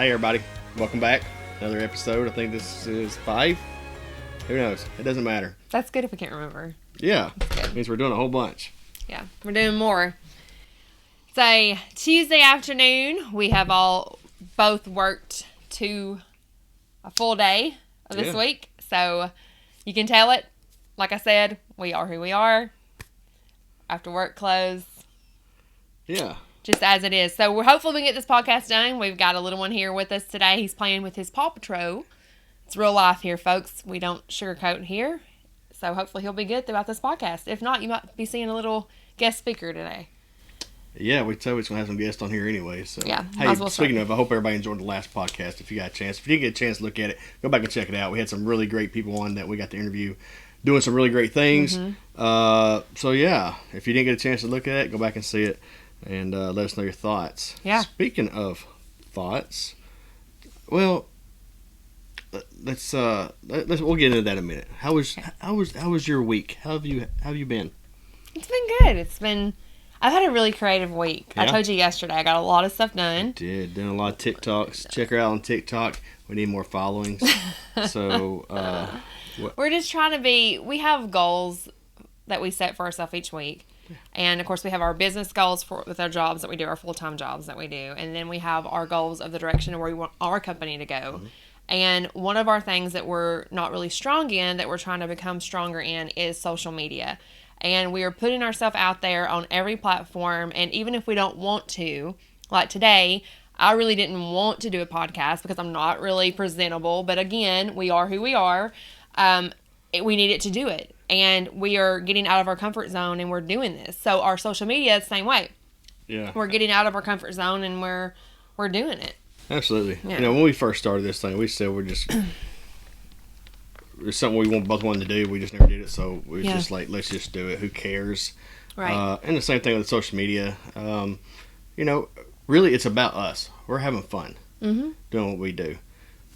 Hey everybody, welcome back. Another episode. I think this is 5. Who knows? It doesn't matter. That's good if we can't remember. Yeah, good. means we're doing a whole bunch. Yeah, we're doing more. It's a Tuesday afternoon. We have both worked a full day of this week. So you can tell it. Like I said, we are who we are. After work clothes. Yeah. Just as it is. So we're hopefully we can get this podcast done. We've got a little one here with us today. He's playing with his Paw Patrol. It's real life here, folks. We don't sugarcoat here. So hopefully he'll be good throughout this podcast. If not, you might be seeing a little guest speaker today. Yeah, we told we was going to have some guests on here anyway. So. Yeah. Hey, speaking of, I hope everybody enjoyed the last podcast. If you got a chance. If you didn't get a chance to look at it, go back and check it out. We had some really great people on that we got to interview doing some really great things. Mm-hmm. So, yeah, if you didn't get a chance to look at it, go back and see it. And let us know your thoughts. Yeah. Speaking of thoughts, well, we'll get into that in a minute. How was your week? How have you been? It's been good. I've had a really creative week. Yeah? I told you yesterday I got a lot of stuff done. You did. Doing a lot of TikToks. Check her out on TikTok. We need more followings. So we're just trying to we have goals that we set for ourselves each week. And, of course, we have our business goals with our jobs that we do, our full-time jobs that we do. And then we have our goals of the direction of where we want our company to go. Mm-hmm. And one of our things that we're not really strong in, that we're trying to become stronger in, is social media. And we are putting ourselves out there on every platform. And even if we don't want to, like today, I really didn't want to do a podcast because I'm not really presentable. But, again, we are who we are. We needed to do it. And we are getting out of our comfort zone, and we're doing this. So our social media is the same way. Yeah. We're getting out of our comfort zone, and we're doing it. Absolutely. Yeah. When we first started this thing, we said it's something we both wanted to do. We just never did it, so we were just like, let's just do it. Who cares? Right. And the same thing with social media. Really, it's about us. We're having fun doing what we do.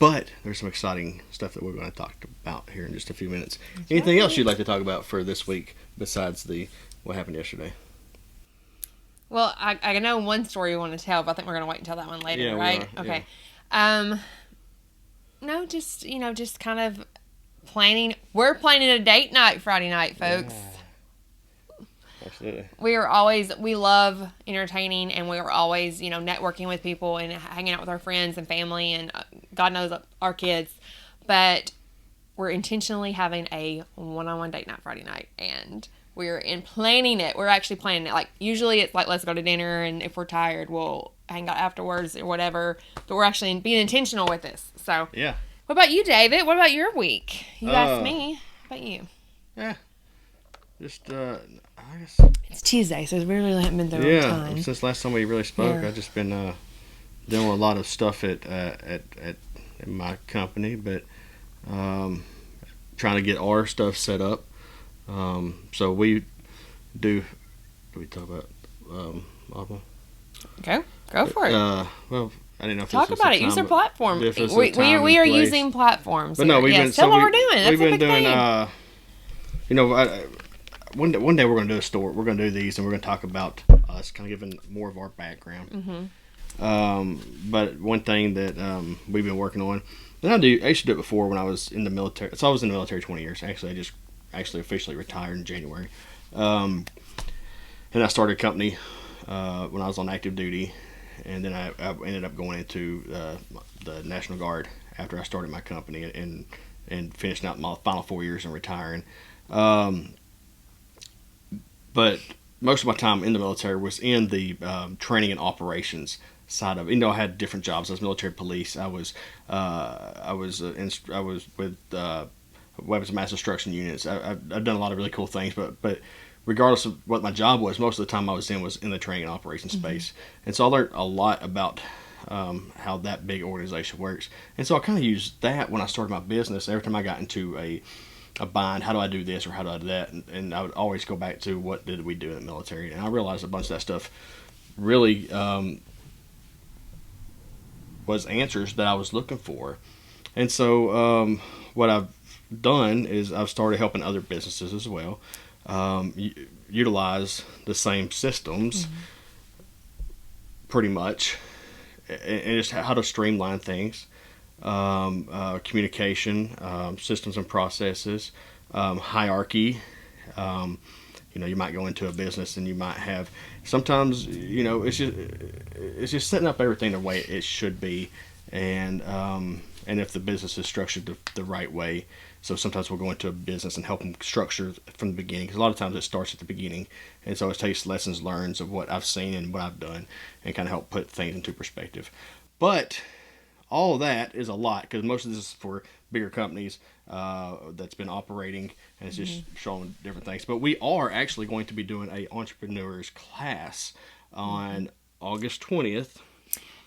But there's some exciting stuff that we're going to talk about here in just a few minutes. That's Anything else you'd like to talk about for this week besides what happened yesterday? Well, I know one story you want to tell, but I think we're going to wait until that one later, right? We are, okay. Yeah. No, just kind of planning. We're planning a date night Friday night, folks. Yeah. Absolutely. We love entertaining, and we are always, networking with people and hanging out with our friends and family and God knows our kids. But we're intentionally having a one-on-one date night Friday night, and we're planning it. We're actually planning it. Like, usually it's like, let's go to dinner, and if we're tired, we'll hang out afterwards or whatever. But we're actually being intentional with this. So, yeah. What about you, David? What about your week? You asked me. What about you? Yeah. Just, I guess. It's Tuesday, so we really haven't been there on time. Yeah, since last time we really spoke, I've just been doing a lot of stuff at my company, but trying to get our stuff set up. So we do. Do we talk about Audible? Go for it. Well, I didn't know if talk about it. Use our platform. We are place. using platforms. But no, tell what we're doing. That's we've been doing. Thing. One day we're going to do a store. We're going to do these, and we're going to talk about us, kind of giving more of our background. Mm-hmm. But one thing that we've been working on, and I used to do it before when I was in the military. So I was in the military 20 years. Actually, I just officially retired in January. And I started a company when I was on active duty, and then I ended up going into the National Guard after I started my company and finishing out my final 4 years and retiring. But most of my time in the military was in the training and operations side of it. Even though I had different jobs, I was military police. I was with weapons of mass destruction units. I've done a lot of really cool things, but regardless of what my job was, most of the time I was in the training and operations space. And so I learned a lot about how that big organization works. And so I kind of used that when I started my business. Every time I got into a bind, how do I do this or how do I do that? And I would always go back to what did we do in the military. And I realized a bunch of that stuff really was answers that I was looking for. And so what I've done is I've started helping other businesses as well utilize the same systems pretty much and just how to streamline things, communication, systems and processes, hierarchy. You might go into a business and you might have sometimes it's just setting up everything the way it should be, and if the business is structured the right way. So sometimes we'll go into a business and help them structure from the beginning, because a lot of times it starts at the beginning, and so it takes lessons learned of what I've seen and what I've done, and kind of help put things into perspective. But all of that is a lot, because most of this is for bigger companies that's been operating, and it's just showing different things. But we are actually going to be doing a entrepreneurs class on August 20th.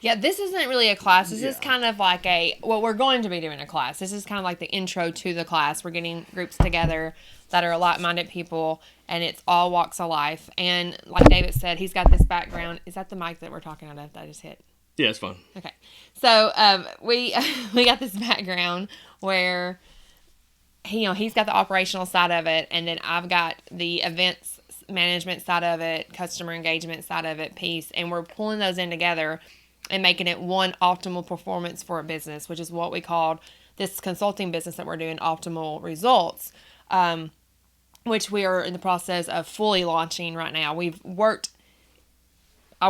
Yeah, this isn't really a class. This is kind of like we're going to be doing a class. This is kind of like the intro to the class. We're getting groups together that are like-minded people, and it's all walks of life. And like David said, he's got this background. Is that the mic that we're talking out of that I just hit? Yeah, it's fun. Okay. So we got this background where he's got the operational side of it, and then I've got the events management side of it, customer engagement side of it piece, and we're pulling those in together and making it one optimal performance for a business, which is what we called this consulting business that we're doing, Optimal Results, which we are in the process of fully launching right now. I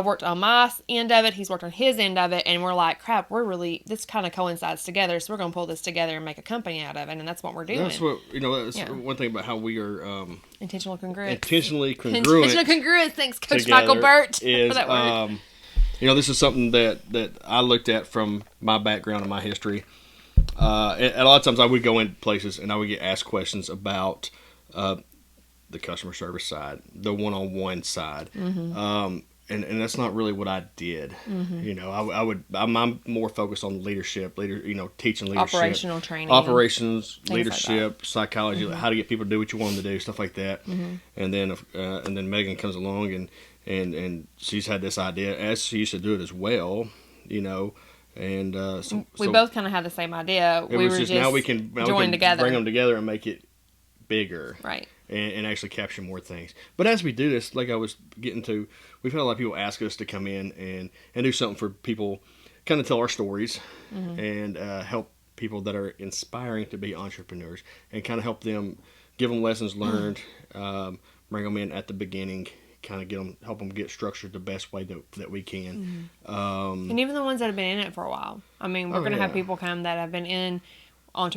worked on my end of it, he's worked on his end of it, and we're like, crap, this kind of coincides together, so we're going to pull this together and make a company out of it, and that's what we're doing. That's what, that's one thing about how we are... intentional congruence. Intentional congruence, thanks, Coach Michael Burt, for that word. This is something that I looked at from my background and my history. And a lot of times I would go in places and I would get asked questions about the customer service side, the one-on-one side. Mm-hmm. And that's not really what I did. Mm-hmm. I'm more focused on leadership, teaching leadership, operational training, operations, leadership, like psychology, mm-hmm. how to get people to do what you want them to do, stuff like that. Mm-hmm. And then Megan comes along and she's had this idea, as she used to do it as well, and so we both kind of had the same idea. We were just now we can together, bring them together and make it bigger, right? And actually capture more things. But as we do this, like I was getting to, we've had a lot of people ask us to come in and do something for people, kind of tell our stories, mm-hmm. and help people that are inspiring to be entrepreneurs, and kind of help them, give them lessons learned, bring them in at the beginning, kind of help them get structured the best way that we can. Mm-hmm. And even the ones that have been in it for a while. I mean, we're going to have people come that have been in I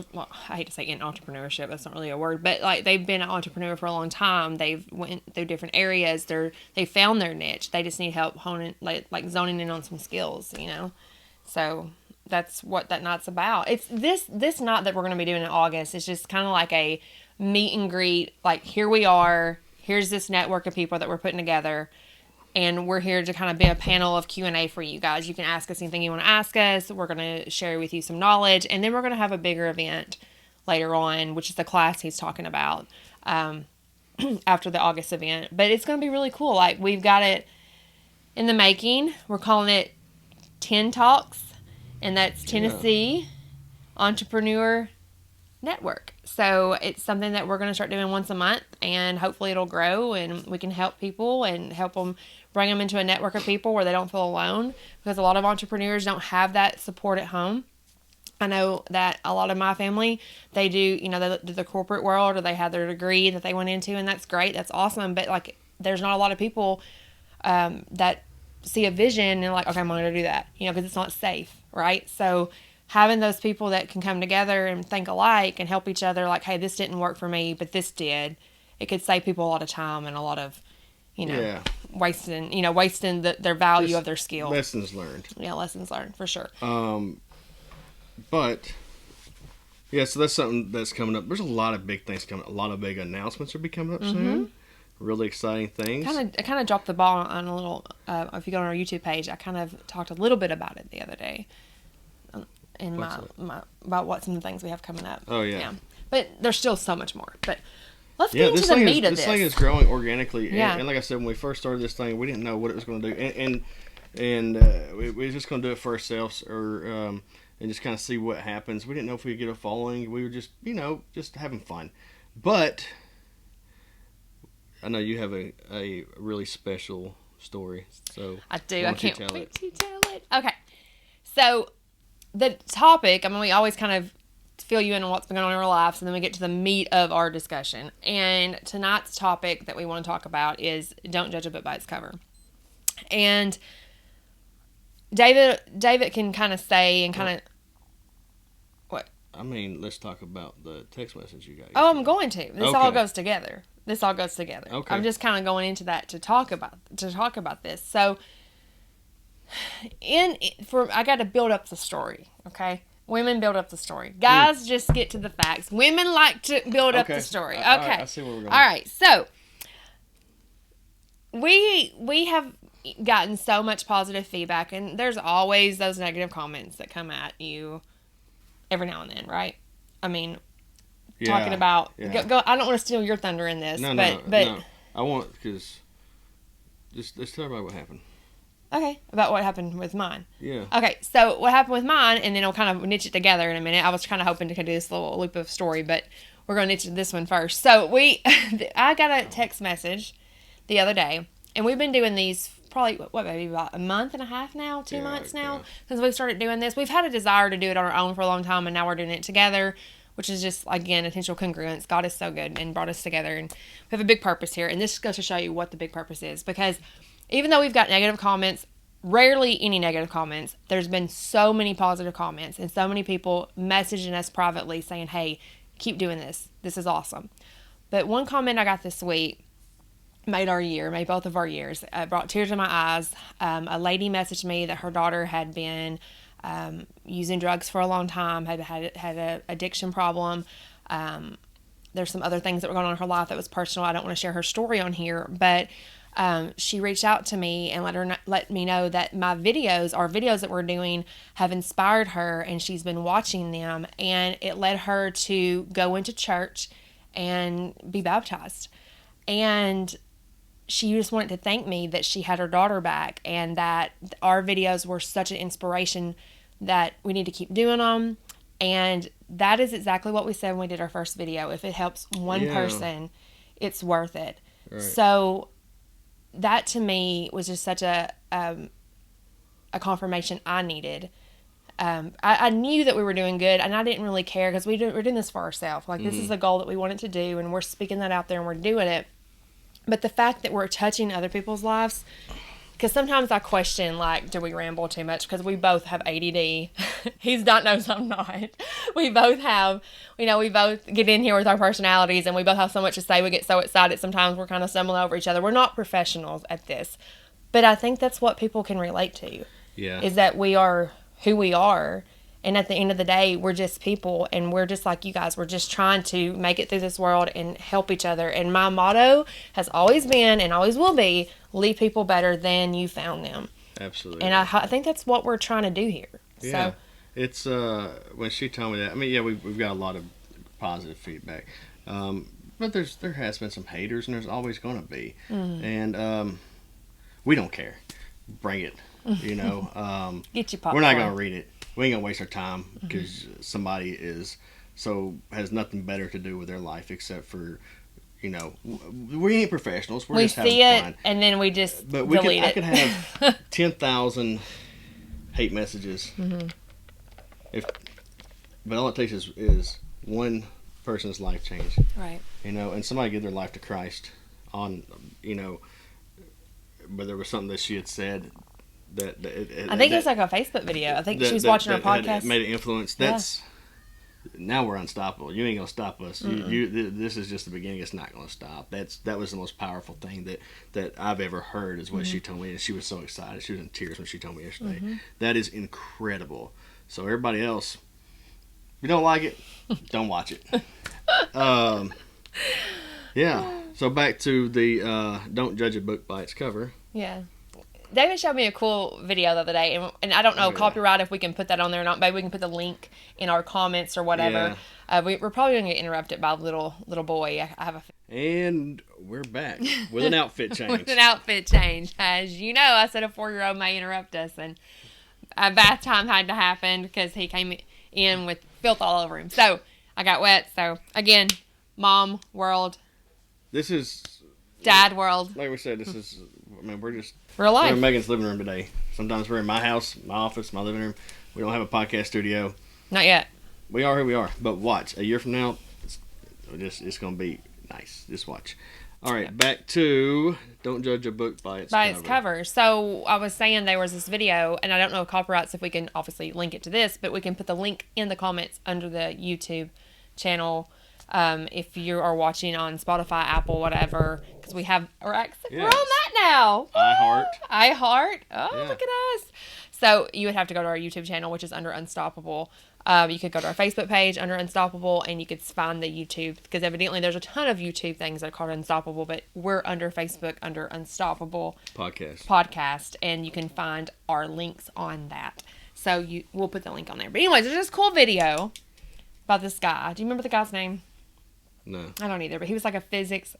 hate to say in entrepreneurship, that's not really a word, but like they've been an entrepreneur for a long time. They've went through different areas. They found their niche. They just need help honing, like zoning in on some skills, So that's what that night's about. It's this night that we're going to be doing in August. It's just kind of like a meet and greet. Like, here we are. Here's this network of people that we're putting together. And we're here to kind of be a panel of Q&A for you guys. You can ask us anything you want to ask us. We're going to share with you some knowledge. And then we're going to have a bigger event later on, which is the class he's talking about after the August event. But it's going to be really cool. Like, we've got it in the making. We're calling it 10 Talks. And that's Tennessee Entrepreneur Network. So it's something that we're going to start doing once a month. And hopefully it'll grow. And we can help people and help them, bring them into a network of people where they don't feel alone, because a lot of entrepreneurs don't have that support at home. I know that a lot of my family, they do, they do the corporate world, or they have their degree that they went into, and that's great. That's awesome. But like, there's not a lot of people that see a vision and like, okay, I'm going to do that, because it's not safe. Right. So having those people that can come together and think alike and help each other, like, hey, this didn't work for me, but this did. It could save people a lot of time and a lot of, wasting their value Just of their skill. Lessons learned. Yeah, lessons learned for sure. But yeah, so that's something that's coming up. There's a lot of big things coming. A lot of big announcements will be coming up soon. Really exciting things. I kind of dropped the ball on a little. If you go on our YouTube page, I kind of talked a little bit about it the other day. In about what some of the things we have coming up. Oh yeah. But there's still so much more. But let's get into the meat of this. This thing is growing organically. Yeah. And like I said, when we first started this thing, we didn't know what it was going to do. And we were just going to do it for ourselves, or and just kind of see what happens. We didn't know if we'd get a following. We were just, just having fun. But I know you have a really special story. So I do. I can't wait to tell it. Okay. So the topic, I mean, we always kind of fill you in on what's been going on in our lives, and then we get to the meat of our discussion. And tonight's topic that we want to talk about is don't judge a book by its cover. And David can kind of say and kind of what? I mean, let's talk about the text message you got. Oh, I'm going to. This all Okay. goes together. Okay. I'm just kind of going into that to talk about this. So, I got to build up the story. Okay, women build up the story. Guys just get to the facts. Women like to build up the story. Okay, All right, I see where we're going. All right. So, we have gotten so much positive feedback, and there's always those negative comments that come at you every now and then, right? I mean, talking about go. I don't want to steal your thunder in this, but I want because just tell everybody what happened. Okay, about what happened with mine. Yeah. Okay, so what happened with mine, and then we'll kind of niche it together in a minute. I was kind of hoping to do this little loop of story, but we're going to niche this one first. So I got a text message the other day, and we've been doing these probably, maybe about a month and a half now, 2 months now, since we started doing this. We've had a desire to do it on our own for a long time, and now we're doing it together, which is just, again, intentional congruence. God is so good and brought us together, and we have a big purpose here, and this goes to show you what the big purpose is, because even though we've got negative comments, rarely any negative comments, there's been so many positive comments and so many people messaging us privately saying, hey, keep doing this. This is awesome. But one comment I got this week made both of our years. It brought tears to my eyes. A lady messaged me that her daughter had been using drugs for a long time, had an addiction problem. There's some other things that were going on in her life that was personal. I don't want to share her story on here, but she reached out to me and let me know that our videos that we're doing, have inspired her, and she's been watching them, and it led her to go into church and be baptized. And she just wanted to thank me that she had her daughter back, and that our videos were such an inspiration that we need to keep doing them. And that is exactly what we said when we did our first video. If it helps one person, it's worth it. Right. So that to me was just such a confirmation I needed. I knew that we were doing good, and I didn't really care because we're doing this for ourselves. Like, this is a goal that we wanted to do, and we're speaking that out there, and we're doing it. But the fact that we're touching other people's lives, because sometimes I question, like, do we ramble too much? Because we both have ADD. He's not, knows I'm not. We both have, we both get in here with our personalities, and we both have so much to say. We get so excited. Sometimes we're kind of stumbling over each other. We're not professionals at this. But I think that's what people can relate to. Yeah. Is that we are who we are. And at the end of the day, we're just people, and we're just like you guys. We're just trying to make it through this world and help each other. And my motto has always been, and always will be, leave people better than you found them. Absolutely. And I think that's what we're trying to do here. Yeah. So, it's, when she told me that, I mean, yeah, we've got a lot of positive feedback. But there has been some haters, and there's always going to be. Mm-hmm. And we don't care. Bring it, Get your popcorn. We're not going to read it. We ain't gonna waste our time because somebody has nothing better to do with their life except for, we ain't professionals. We just see it fun. And then we just delete it. I could have 10,000 hate messages. Mm-hmm. But all it takes is one person's life change. Right. And somebody give their life to Christ on, but there was something that she had said. I think it was like a Facebook video. I think she was watching our podcast. Made an influence. Now we're unstoppable. You ain't gonna stop us. This is just the beginning. It's not gonna stop. That was the most powerful thing that I've ever heard. Is what she told me, and she was so excited. She was in tears when she told me yesterday. Mm-hmm. That is incredible. So everybody else, if you don't like it, don't watch it. Yeah. So back to the don't judge a book by its cover. Yeah. David showed me a cool video the other day, and I don't know copyright if we can put that on there or not. Maybe we can put the link in our comments or whatever. Yeah. We're probably going to get interrupted by a little boy. I have and we're back with an outfit change. With an outfit change. As you know, I said a 4-year-old may interrupt us, and a bath time had to happen because he came in with filth all over him. So I got wet. So again, mom world. This is dad world. Like we said, this is. I mean, we're just real life. We're in Megan's living room today. Sometimes we're in my house, my office, my living room. We don't have a podcast studio. Not yet. We are who we are. But watch. A year from now, it's going to be nice. Just watch. All right, back to don't judge a book by its cover. So I was saying there was this video, and I don't know if copyrights, if we can obviously link it to this, but we can put the link in the comments under the YouTube channel if you are watching on Spotify, Apple, whatever, because we're on that now. iHeart. Oh, yeah. Look at us. So you would have to go to our YouTube channel, which is under Unstoppable. You could go to our Facebook page under Unstoppable, and you could find the YouTube, because evidently there's a ton of YouTube things that are called Unstoppable, but we're under Facebook under Unstoppable Podcast, and you can find our links on that. So we'll put the link on there. But anyways, there's this cool video about this guy. Do you remember the guy's name? No. I don't either, but he was like a physicist.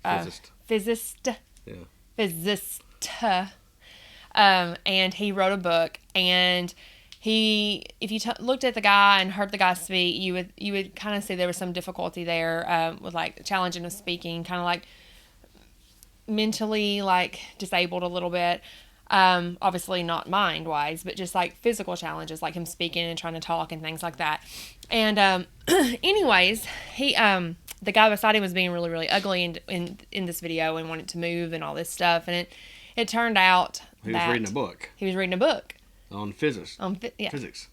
Yeah. Physicist. And he wrote a book, and if you looked at the guy and heard the guy speak, you would kind of see there was some difficulty there with like challenging of speaking, kind of like mentally like disabled a little bit. Obviously not mind wise, but just like physical challenges, like him speaking and trying to talk and things like that. And anyways, the guy beside him was being really, really ugly in this video and wanted to move and all this stuff. And it turned out he was reading a book. He was reading a book. On physics.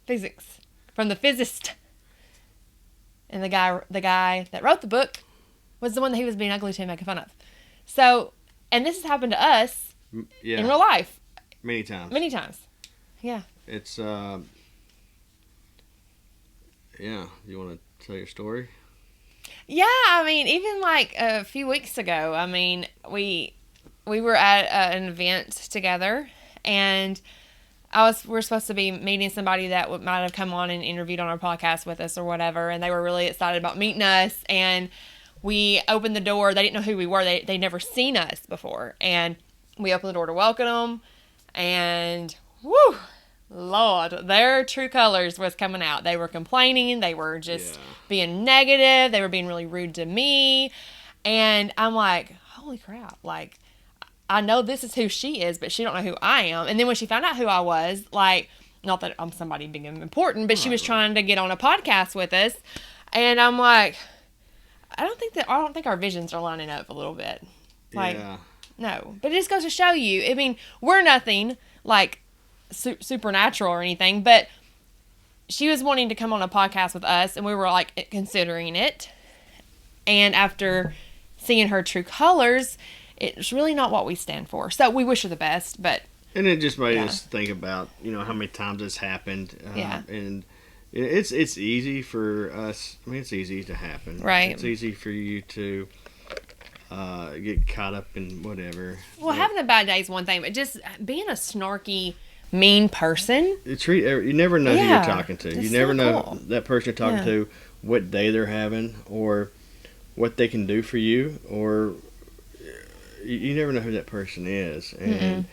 Physics. From the physicist. And the guy that wrote the book was the one that he was being ugly to and making fun of. So, and this has happened to us in real life. Many times. Yeah. It's, you want to tell your story? Yeah, I mean, even like a few weeks ago, I mean, we were at an event together, and we're supposed to be meeting somebody that might have come on and interviewed on our podcast with us or whatever, and they were really excited about meeting us, and we opened the door. They didn't know who we were. They'd never seen us before, and we opened the door to welcome them, and whoo, Lord, their true colors was coming out. They were complaining. They were just being negative. They were being really rude to me, and I'm like, holy crap, like, I know this is who she is, but she don't know who I am. And then when she found out who I was, like, not that I'm somebody big and important, but she was trying to get on a podcast with us. And I'm like, I don't think our visions are lining up a little bit. Like, no. But it just goes to show you, I mean, we're nothing like supernatural or anything, but she was wanting to come on a podcast with us, and we were like considering it. And after seeing her true colors, it's really not what we stand for. So we wish her the best, but... And it just made us think about, how many times it's happened. And it's easy for us. I mean, it's easy to happen. Right. It's easy for you to get caught up in whatever. Well, having a bad day is one thing, but just being a snarky, mean person... You never know who you're talking to. You never know that person you're talking to, what day they're having, or what they can do for you, or... You never know who that person is, and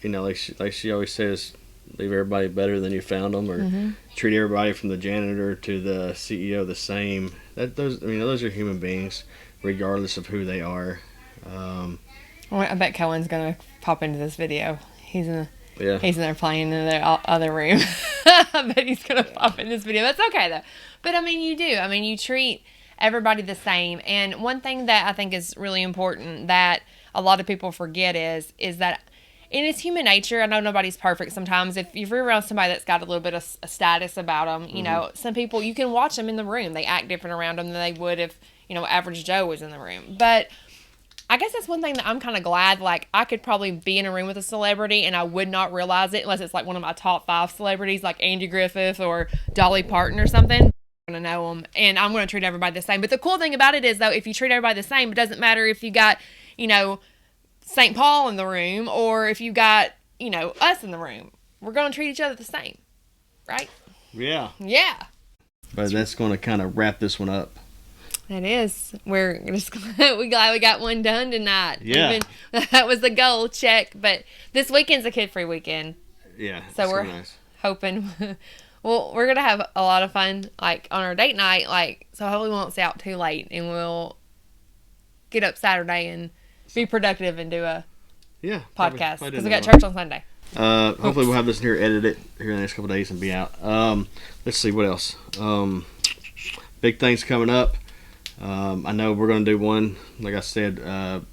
like she always says, leave everybody better than you found them, or treat everybody from the janitor to the CEO the same. Those are human beings, regardless of who they are. I bet Cohen's gonna pop into this video. He's in there playing in the other room. I bet he's gonna pop in this video. That's okay though. But I mean, you do. I mean, you treat everybody the same. And one thing that I think is really important that a lot of people forget is that in its human nature, I know nobody's perfect sometimes. If you're around somebody that's got a little bit of a status about them, some people, you can watch them in the room. They act different around them than they would if, average Joe was in the room. But I guess that's one thing that I'm kind of glad, like, I could probably be in a room with a celebrity and I would not realize it unless it's like one of my top 5 celebrities, like Andy Griffith or Dolly Parton or something. To know them, and I'm going to treat everybody the same. But the cool thing about it is, though, if you treat everybody the same, it doesn't matter if you got, St. Paul in the room or if you got, us in the room. We're going to treat each other the same, right? Yeah. But that's going to kind of wrap this one up. It is. We're just we glad we got one done tonight. Yeah. That was the goal, check. But this weekend's a kid-free weekend. Yeah. So we're hoping. Well, we're going to have a lot of fun, like, on our date night, so hopefully we won't stay out too late, and we'll get up Saturday and be productive and do a podcast, because we got church on Sunday. Hopefully we'll have this in here edited here in the next couple of days and be out. Let's see what else. Big things coming up. I know we're going to do one, like I said,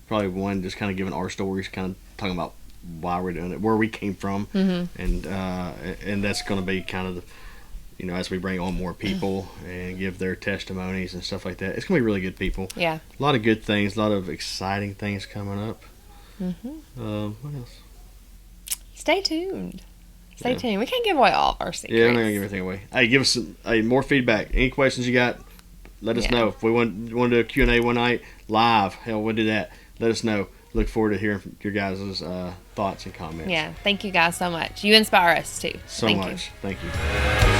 probably one just kind of giving our stories, kind of talking about why we're doing it, where we came from, and that's going to be kind of, as we bring on more people and give their testimonies and stuff like that. It's going to be really good people. Yeah. A lot of good things, a lot of exciting things coming up. What else? Stay tuned. Stay tuned. We can't give away all of our secrets. Yeah, I'm not going to give everything away. Hey, give us some, more feedback. Any questions you got, let us know. If we want to do a Q&A one night, live, hell, we'll do that. Let us know. Look forward to hearing your guys' thoughts and comments. Yeah. Thank you guys so much. You inspire us too. Thank you. Thank you.